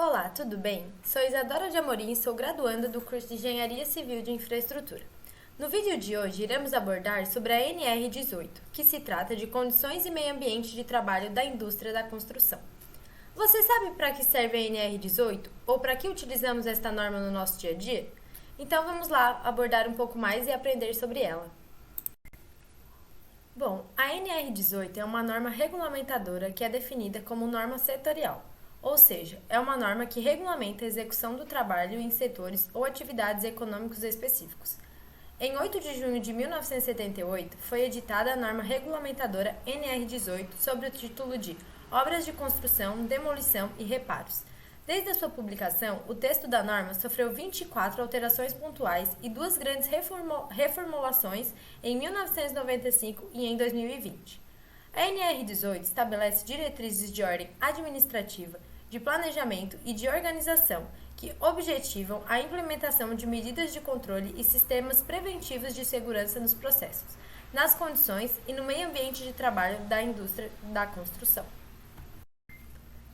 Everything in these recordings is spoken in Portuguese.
Olá, tudo bem? Sou Isadora de Amorim e sou graduanda do curso de Engenharia Civil de Infraestrutura. No vídeo de hoje, iremos abordar sobre a NR18, que se trata de condições e meio ambiente de trabalho da indústria da construção. Você sabe para que serve a NR18 ou para que utilizamos esta norma no nosso dia a dia? Então vamos lá abordar um pouco mais e aprender sobre ela. Bom, a NR18 é uma norma regulamentadora que é definida como norma setorial, ou seja, é uma norma que regulamenta a execução do trabalho em setores ou atividades econômicos específicos. Em 8 de junho de 1978, foi editada a norma regulamentadora NR18 sob o título de Obras de Construção, Demolição e Reparos. Desde a sua publicação, o texto da norma sofreu 24 alterações pontuais e duas grandes reformulações em 1995 e em 2020. A NR18 estabelece diretrizes de ordem administrativa, de planejamento e de organização que objetivam a implementação de medidas de controle e sistemas preventivos de segurança nos processos, nas condições e no meio ambiente de trabalho da indústria da construção.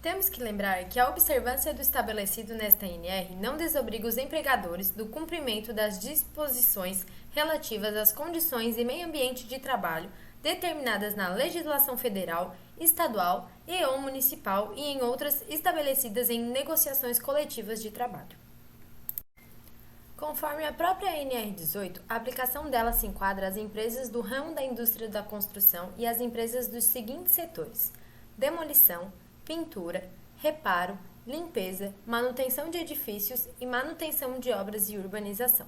Temos que lembrar que a observância do estabelecido nesta NR não desobriga os empregadores do cumprimento das disposições relativas às condições e meio ambiente de trabalho determinadas na legislação federal, estadual e/ou municipal e em outras estabelecidas em negociações coletivas de trabalho. Conforme a própria NR18, a aplicação dela se enquadra às empresas do ramo da indústria da construção e às empresas dos seguintes setores: demolição, pintura, reparo, limpeza, manutenção de edifícios e manutenção de obras de urbanização.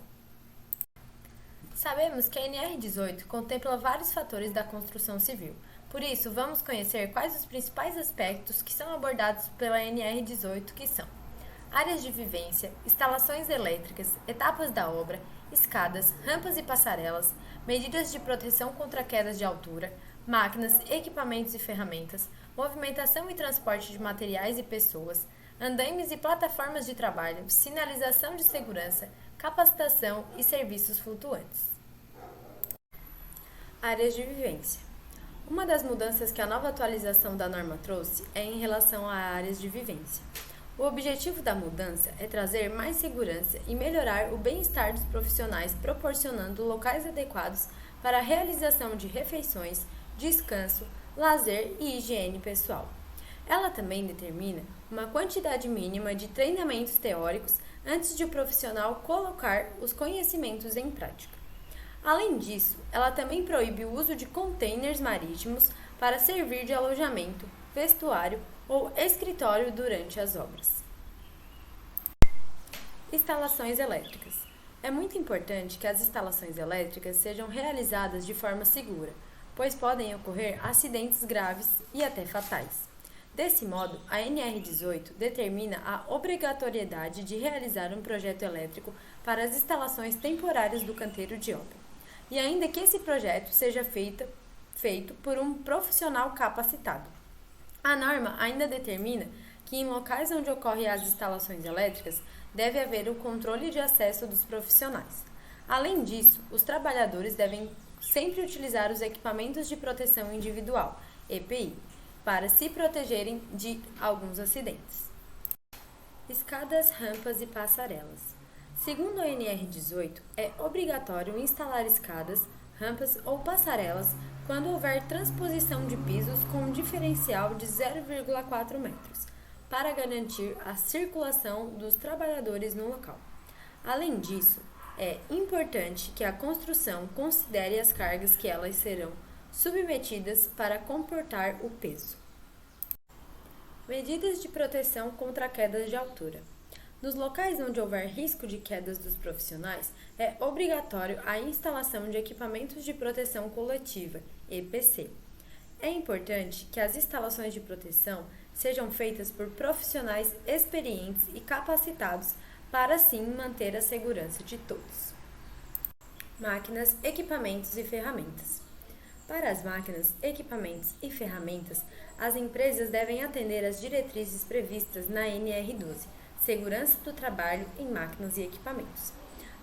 Sabemos que a NR18 contempla vários fatores da construção civil, por isso vamos conhecer quais os principais aspectos que são abordados pela NR18, que são áreas de vivência, instalações elétricas, etapas da obra, escadas, rampas e passarelas, medidas de proteção contra quedas de altura, máquinas, equipamentos e ferramentas, movimentação e transporte de materiais e pessoas, andaimes e plataformas de trabalho, sinalização de segurança, capacitação e serviços flutuantes. Áreas de vivência. Uma das mudanças que a nova atualização da norma trouxe é em relação a áreas de vivência. O objetivo da mudança é trazer mais segurança e melhorar o bem-estar dos profissionais, proporcionando locais adequados para a realização de refeições, descanso, lazer e higiene pessoal. Ela também determina uma quantidade mínima de treinamentos teóricos antes de o profissional colocar os conhecimentos em prática. Além disso, ela também proíbe o uso de containers marítimos para servir de alojamento, vestuário ou escritório durante as obras. Instalações elétricas. É muito importante que as instalações elétricas sejam realizadas de forma segura, pois podem ocorrer acidentes graves e até fatais. Desse modo, a NR18 determina a obrigatoriedade de realizar um projeto elétrico para as instalações temporárias do canteiro de obra, e ainda que esse projeto seja feito por um profissional capacitado. A norma ainda determina que em locais onde ocorrem as instalações elétricas deve haver o controle de acesso dos profissionais. Além disso, os trabalhadores devem sempre utilizar os equipamentos de proteção individual, EPI, para se protegerem de alguns acidentes. Escadas, rampas e passarelas. Segundo a NR18, é obrigatório instalar escadas, rampas ou passarelas quando houver transposição de pisos com um diferencial de 0,4 metros, para garantir a circulação dos trabalhadores no local. Além disso, é importante que a construção considere as cargas que elas serão submetidas para comportar o peso. Medidas de proteção contra quedas de altura. Nos locais onde houver risco de quedas dos profissionais, é obrigatório a instalação de equipamentos de proteção coletiva, EPC. É importante que as instalações de proteção sejam feitas por profissionais experientes e capacitados para assim manter a segurança de todos. Máquinas, equipamentos e ferramentas. Para as máquinas, equipamentos e ferramentas, as empresas devem atender às diretrizes previstas na NR12, Segurança do Trabalho em Máquinas e Equipamentos.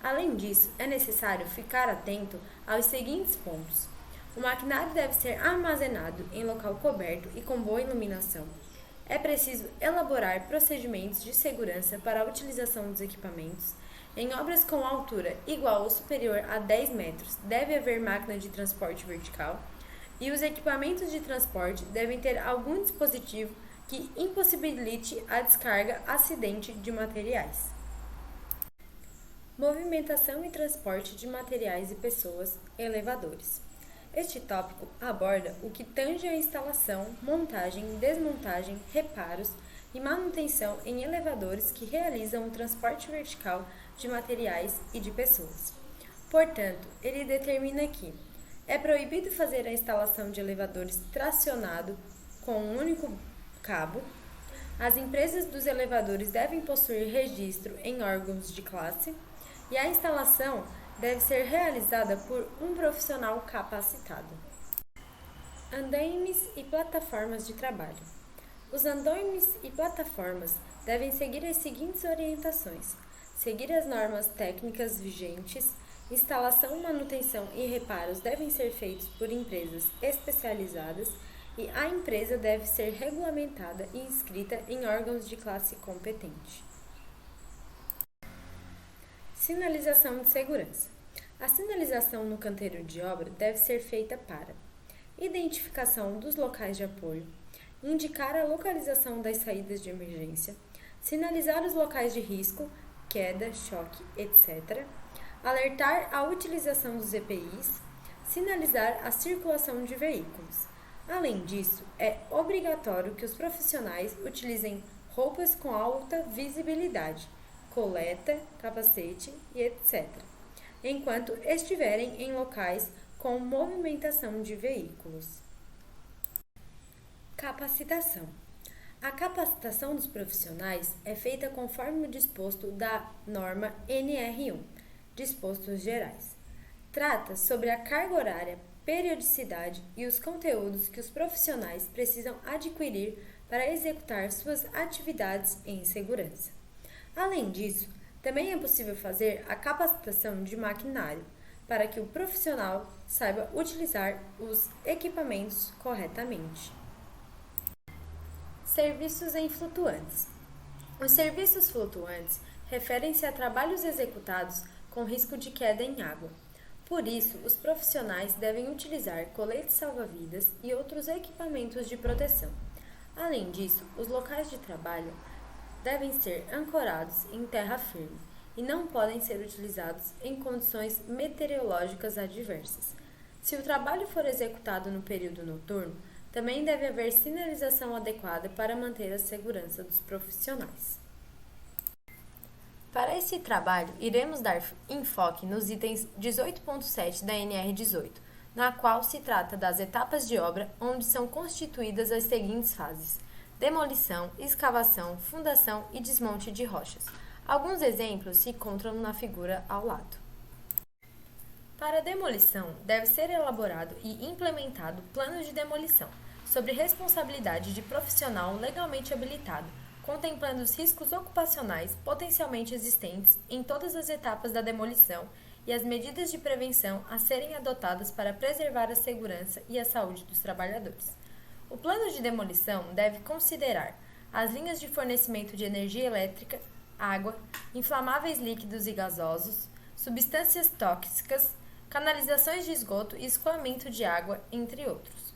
Além disso, é necessário ficar atento aos seguintes pontos. O maquinário deve ser armazenado em local coberto e com boa iluminação. É preciso elaborar procedimentos de segurança para a utilização dos equipamentos. Em obras com altura igual ou superior a 10 metros, deve haver máquina de transporte vertical e os equipamentos de transporte devem ter algum dispositivo que impossibilite a descarga acidente de materiais. Movimentação e transporte de materiais e pessoas, elevadores. Este tópico aborda o que tange a instalação, montagem, desmontagem, reparos e manutenção em elevadores que realizam o transporte vertical de materiais e de pessoas. Portanto, ele determina que é proibido fazer a instalação de elevadores tracionado com um único cabo. As empresas dos elevadores devem possuir registro em órgãos de classe e a instalação deve ser realizada por um profissional capacitado. Andaimes e plataformas de trabalho. Os andaimes e plataformas devem seguir as seguintes orientações: seguir as normas técnicas vigentes, instalação, manutenção e reparos devem ser feitos por empresas especializadas e a empresa deve ser regulamentada e inscrita em órgãos de classe competente. Sinalização de segurança. A sinalização no canteiro de obra deve ser feita para identificação dos locais de apoio, indicar a localização das saídas de emergência, sinalizar os locais de risco, queda, choque, etc., alertar a utilização dos EPIs, sinalizar a circulação de veículos. Além disso, é obrigatório que os profissionais utilizem roupas com alta visibilidade, coleta, capacete e etc., enquanto estiverem em locais com movimentação de veículos. Capacitação. A capacitação dos profissionais é feita conforme o disposto da norma NR1, Dispostos Gerais. Trata sobre a carga horária, periodicidade e os conteúdos que os profissionais precisam adquirir para executar suas atividades em segurança. Além disso, também é possível fazer a capacitação de maquinário, para que o profissional saiba utilizar os equipamentos corretamente. Serviços em flutuantes. Os serviços flutuantes referem-se a trabalhos executados com risco de queda em água. Por isso, os profissionais devem utilizar coletes salva-vidas e outros equipamentos de proteção. Além disso, os locais de trabalho devem ser ancorados em terra firme e não podem ser utilizados em condições meteorológicas adversas. Se o trabalho for executado no período noturno, também deve haver sinalização adequada para manter a segurança dos profissionais. Para esse trabalho, iremos dar enfoque nos itens 18.7 da NR18, na qual se trata das etapas de obra onde são constituídas as seguintes fases: demolição, escavação, fundação e desmonte de rochas. Alguns exemplos se encontram na figura ao lado. Para a demolição, deve ser elaborado e implementado plano de demolição, sob responsabilidade de profissional legalmente habilitado, contemplando os riscos ocupacionais potencialmente existentes em todas as etapas da demolição e as medidas de prevenção a serem adotadas para preservar a segurança e a saúde dos trabalhadores. O plano de demolição deve considerar as linhas de fornecimento de energia elétrica, água, inflamáveis líquidos e gasosos, substâncias tóxicas, canalizações de esgoto e escoamento de água, entre outros.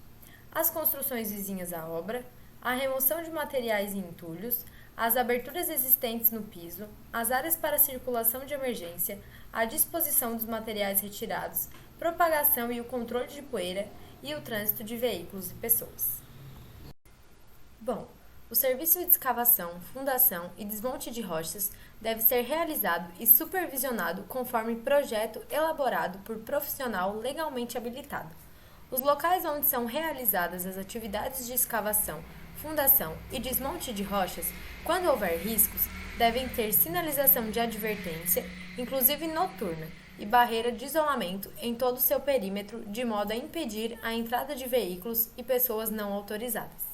As construções vizinhas à obra, a remoção de materiais e entulhos, as aberturas existentes no piso, as áreas para circulação de emergência, a disposição dos materiais retirados, propagação e o controle de poeira e o trânsito de veículos e pessoas. Bom, o serviço de escavação, fundação e desmonte de rochas deve ser realizado e supervisionado conforme projeto elaborado por profissional legalmente habilitado. Os locais onde são realizadas as atividades de escavação, fundação e desmonte de rochas, quando houver riscos, devem ter sinalização de advertência, inclusive noturna, e barreira de isolamento em todo o seu perímetro, de modo a impedir a entrada de veículos e pessoas não autorizadas.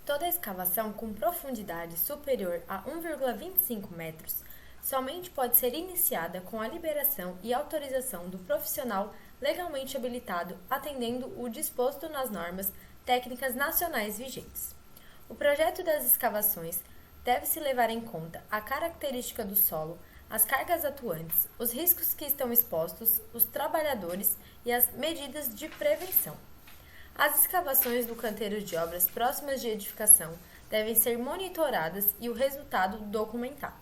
Toda escavação com profundidade superior a 1,25 metros somente pode ser iniciada com a liberação e autorização do profissional legalmente habilitado, atendendo o disposto nas normas técnicas nacionais vigentes. O projeto das escavações deve-se levar em conta a característica do solo, as cargas atuantes, os riscos que estão expostos, os trabalhadores e as medidas de prevenção. As escavações do canteiro de obras próximas de edificação devem ser monitoradas e o resultado documentado.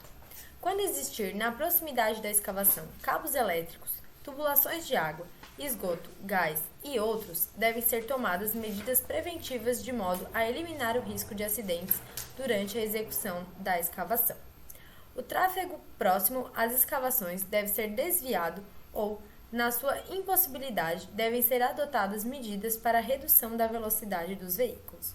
Quando existir na proximidade da escavação cabos elétricos, tubulações de água, esgoto, gás e outros, devem ser tomadas medidas preventivas de modo a eliminar o risco de acidentes durante a execução da escavação. O tráfego próximo às escavações deve ser desviado ou, na sua impossibilidade, devem ser adotadas medidas para a redução da velocidade dos veículos.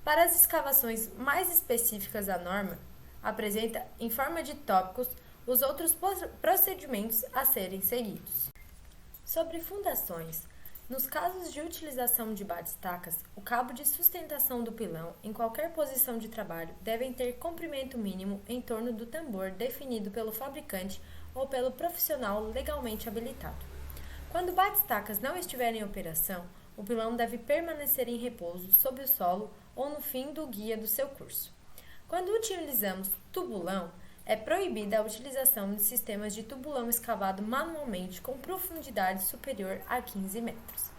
Para as escavações mais específicas, a norma apresenta, em forma de tópicos, os outros procedimentos a serem seguidos. Sobre fundações, nos casos de utilização de batistacas, o cabo de sustentação do pilão, em qualquer posição de trabalho, devem ter comprimento mínimo em torno do tambor definido pelo fabricante ou pelo profissional legalmente habilitado. Quando batistacas não estiverem em operação, o pilão deve permanecer em repouso sob o solo ou no fim do guia do seu curso. Quando utilizamos tubulão, é proibida a utilização de sistemas de tubulão escavado manualmente com profundidade superior a 15 metros.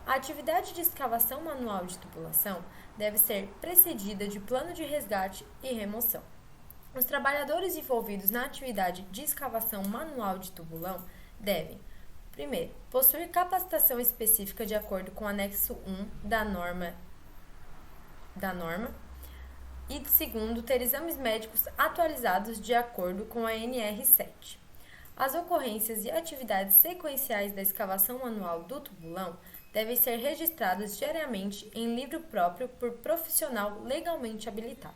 A atividade de escavação manual de tubulação deve ser precedida de plano de resgate e remoção. Os trabalhadores envolvidos na atividade de escavação manual de tubulão devem, primeiro, possuir capacitação específica de acordo com o anexo 1 da norma e, segundo, ter exames médicos atualizados de acordo com a NR7. As ocorrências e atividades sequenciais da escavação manual do tubulão devem ser registradas diariamente em livro próprio por profissional legalmente habilitado.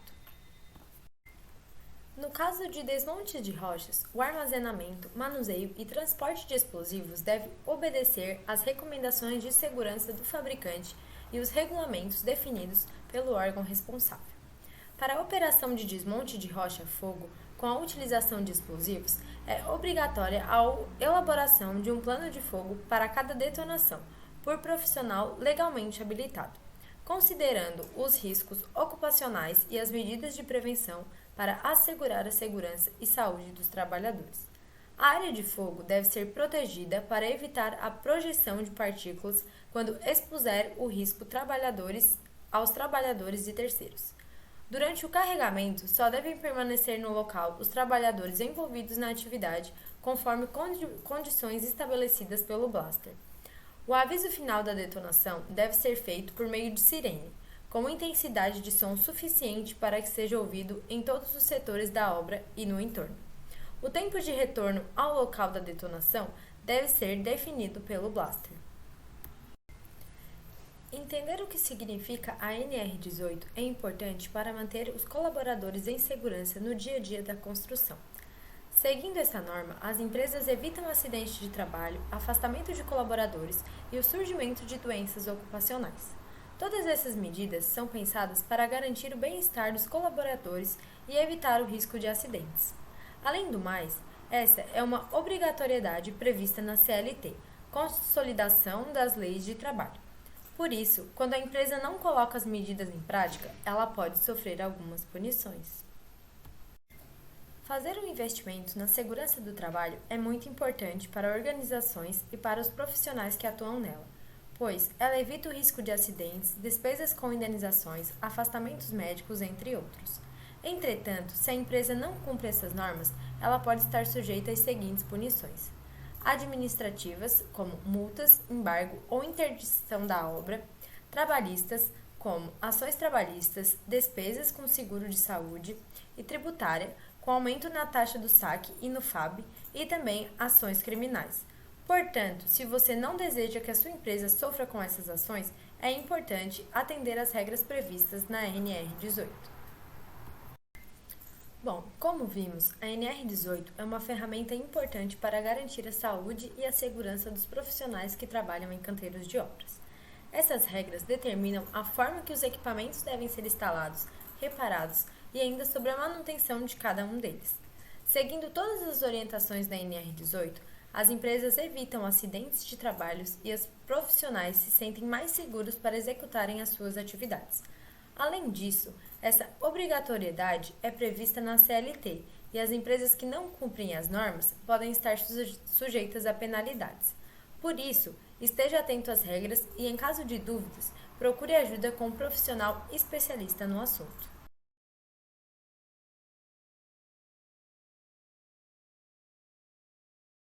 No caso de desmonte de rochas, o armazenamento, manuseio e transporte de explosivos deve obedecer às recomendações de segurança do fabricante e os regulamentos definidos pelo órgão responsável. Para a operação de desmonte de rocha-fogo com a utilização de explosivos, é obrigatória a elaboração de um plano de fogo para cada detonação, por profissional legalmente habilitado, considerando os riscos ocupacionais e as medidas de prevenção para assegurar a segurança e saúde dos trabalhadores. A área de fogo deve ser protegida para evitar a projeção de partículas quando expuser o risco aos trabalhadores de terceiros. Durante o carregamento, só devem permanecer no local os trabalhadores envolvidos na atividade, conforme condições estabelecidas pelo blaster. O aviso final da detonação deve ser feito por meio de sirene, com intensidade de som suficiente para que seja ouvido em todos os setores da obra e no entorno. O tempo de retorno ao local da detonação deve ser definido pelo blaster. Entender o que significa a NR18 é importante para manter os colaboradores em segurança no dia a dia da construção. Seguindo essa norma, as empresas evitam acidentes de trabalho, afastamento de colaboradores e o surgimento de doenças ocupacionais. Todas essas medidas são pensadas para garantir o bem-estar dos colaboradores e evitar o risco de acidentes. Além do mais, essa é uma obrigatoriedade prevista na CLT, Consolidação das Leis de Trabalho. Por isso, quando a empresa não coloca as medidas em prática, ela pode sofrer algumas punições. Fazer um investimento na segurança do trabalho é muito importante para organizações e para os profissionais que atuam nela, pois ela evita o risco de acidentes, despesas com indenizações, afastamentos médicos, entre outros. Entretanto, se a empresa não cumpre essas normas, ela pode estar sujeita às seguintes punições: administrativas, como multas, embargo ou interdição da obra; trabalhistas, como ações trabalhistas, despesas com seguro de saúde; e tributária, com aumento na taxa do saque e no FAB, e também ações criminais. Portanto, se você não deseja que a sua empresa sofra com essas ações, é importante atender às regras previstas na NR18. Bom, como vimos, a NR18 é uma ferramenta importante para garantir a saúde e a segurança dos profissionais que trabalham em canteiros de obras. Essas regras determinam a forma que os equipamentos devem ser instalados, reparados e ainda sobre a manutenção de cada um deles. Seguindo todas as orientações da NR18, as empresas evitam acidentes de trabalhos e os profissionais se sentem mais seguros para executarem as suas atividades. Além disso, Essa obrigatoriedade é prevista na CLT e as empresas que não cumprem as normas podem estar sujeitas a penalidades. Por isso, esteja atento às regras e, em caso de dúvidas, procure ajuda com um profissional especialista no assunto.